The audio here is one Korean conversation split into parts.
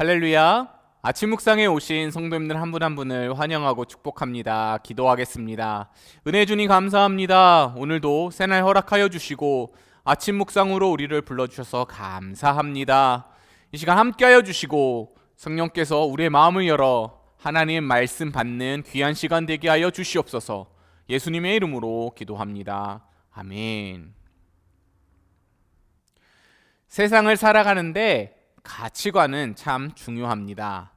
할렐루야. 아침 묵상에 오신 성도님들 한 분 한 분을 환영하고 축복합니다. 기도하겠습니다. 은혜 주님 감사합니다. 오늘도 새날 허락하여 주시고 아침 묵상으로 우리를 불러주셔서 감사합니다. 이 시간 함께하여 주시고 성령께서 우리의 마음을 열어 하나님의 말씀 받는 귀한 시간 되게 하여 주시옵소서. 예수님의 이름으로 기도합니다. 아멘. 세상을 살아가는데 가치관은 참 중요합니다.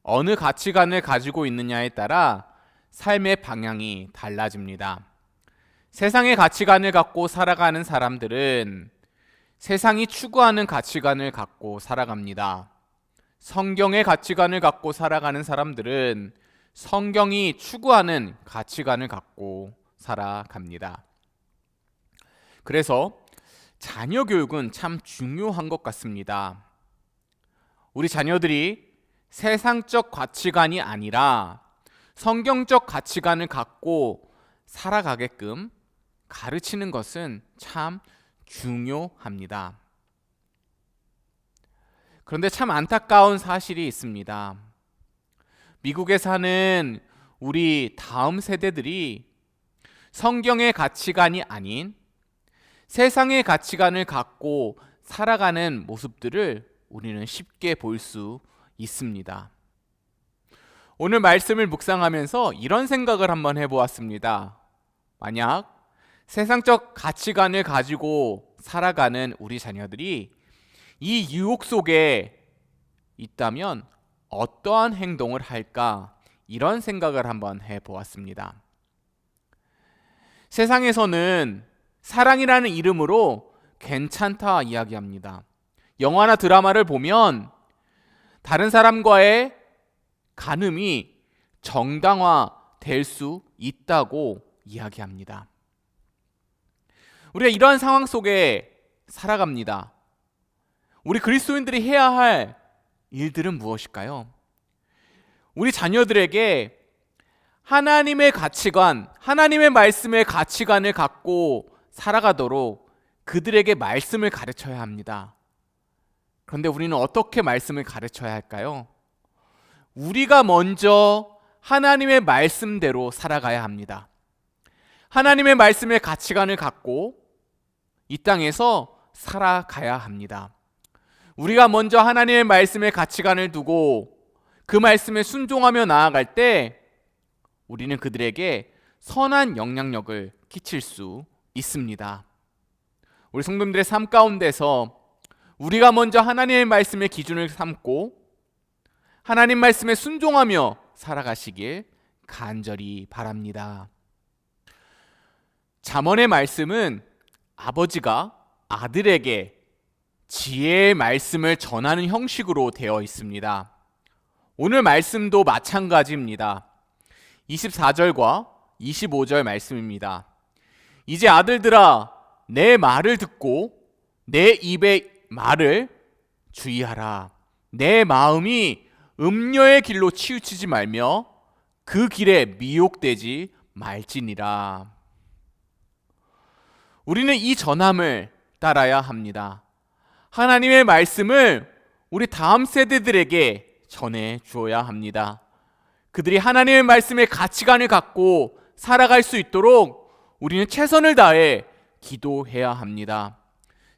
어느 가치관을 가지고 있느냐에 따라 삶의 방향이 달라집니다. 세상의 가치관을 갖고 살아가는 사람들은 세상이 추구하는 가치관을 갖고 살아갑니다. 성경의 가치관을 갖고 살아가는 사람들은 성경이 추구하는 가치관을 갖고 살아갑니다. 그래서 자녀 교육은 참 중요한 것 같습니다. 우리 자녀들이 세상적 가치관이 아니라 성경적 가치관을 갖고 살아가게끔 가르치는 것은 참 중요합니다. 그런데 참 안타까운 사실이 있습니다. 미국에 사는 우리 다음 세대들이 성경의 가치관이 아닌 세상의 가치관을 갖고 살아가는 모습들을 우리는 쉽게 볼 수 있습니다. 오늘 말씀을 묵상하면서 이런 생각을 한번 해보았습니다. 만약 세상적 가치관을 가지고 살아가는 우리 자녀들이 이 유혹 속에 있다면 어떠한 행동을 할까? 이런 생각을 한번 해보았습니다. 세상에서는 사랑이라는 이름으로 괜찮다 이야기합니다. 영화나 드라마를 보면 다른 사람과의 간음이 정당화될 수 있다고 이야기합니다. 우리가 이러한 상황 속에 살아갑니다. 우리 그리스도인들이 해야 할 일들은 무엇일까요? 우리 자녀들에게 하나님의 가치관, 하나님의 말씀의 가치관을 갖고 살아가도록 그들에게 말씀을 가르쳐야 합니다. 그런데 우리는 어떻게 말씀을 가르쳐야 할까요? 우리가 먼저 하나님의 말씀대로 살아가야 합니다. 하나님의 말씀의 가치관을 갖고 이 땅에서 살아가야 합니다. 우리가 먼저 하나님의 말씀의 가치관을 두고 그 말씀에 순종하며 나아갈 때 우리는 그들에게 선한 영향력을 끼칠 수 있습니다. 우리 성도님들의 삶 가운데서 우리가 먼저 하나님의 말씀의 기준을 삼고 하나님 말씀에 순종하며 살아가시길 간절히 바랍니다. 잠언의 말씀은 아버지가 아들에게 지혜의 말씀을 전하는 형식으로 되어 있습니다. 오늘 말씀도 마찬가지입니다. 24절과 25절 말씀입니다. 이제 아들들아 내 말을 듣고 내 입의 말을 주의하라. 내 마음이 음녀의 길로 치우치지 말며 그 길에 미혹되지 말지니라. 우리는 이 전함을 따라야 합니다. 하나님의 말씀을 우리 다음 세대들에게 전해 주어야 합니다. 그들이 하나님의 말씀의 가치관을 갖고 살아갈 수 있도록 우리는 최선을 다해 기도해야 합니다.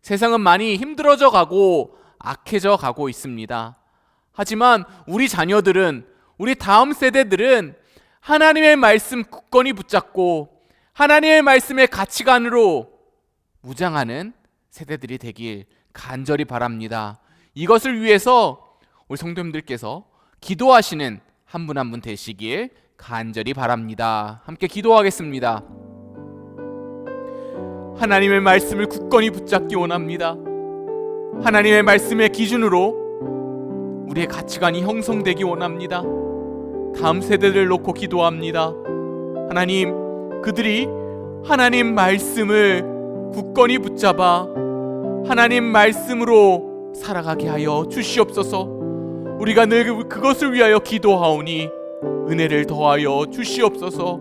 세상은 많이 힘들어져 가고 악해져 가고 있습니다. 하지만 우리 자녀들은, 우리 다음 세대들은 하나님의 말씀 굳건히 붙잡고 하나님의 말씀의 가치관으로 무장하는 세대들이 되길 간절히 바랍니다. 이것을 위해서 우리 성도님들께서 기도하시는 한 분 한 분 되시길 간절히 바랍니다. 함께 기도하겠습니다. 하나님의 말씀을 굳건히 붙잡기 원합니다. 하나님의 말씀의 기준으로 우리의 가치관이 형성되기 원합니다. 다음 세대를 놓고 기도합니다. 하나님, 그들이 하나님 말씀을 굳건히 붙잡아 하나님 말씀으로 살아가게 하여 주시옵소서. 우리가 늘 그것을 위하여 기도하오니 은혜를 더하여 주시옵소서.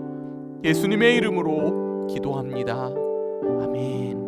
예수님의 이름으로 기도합니다. 아멘.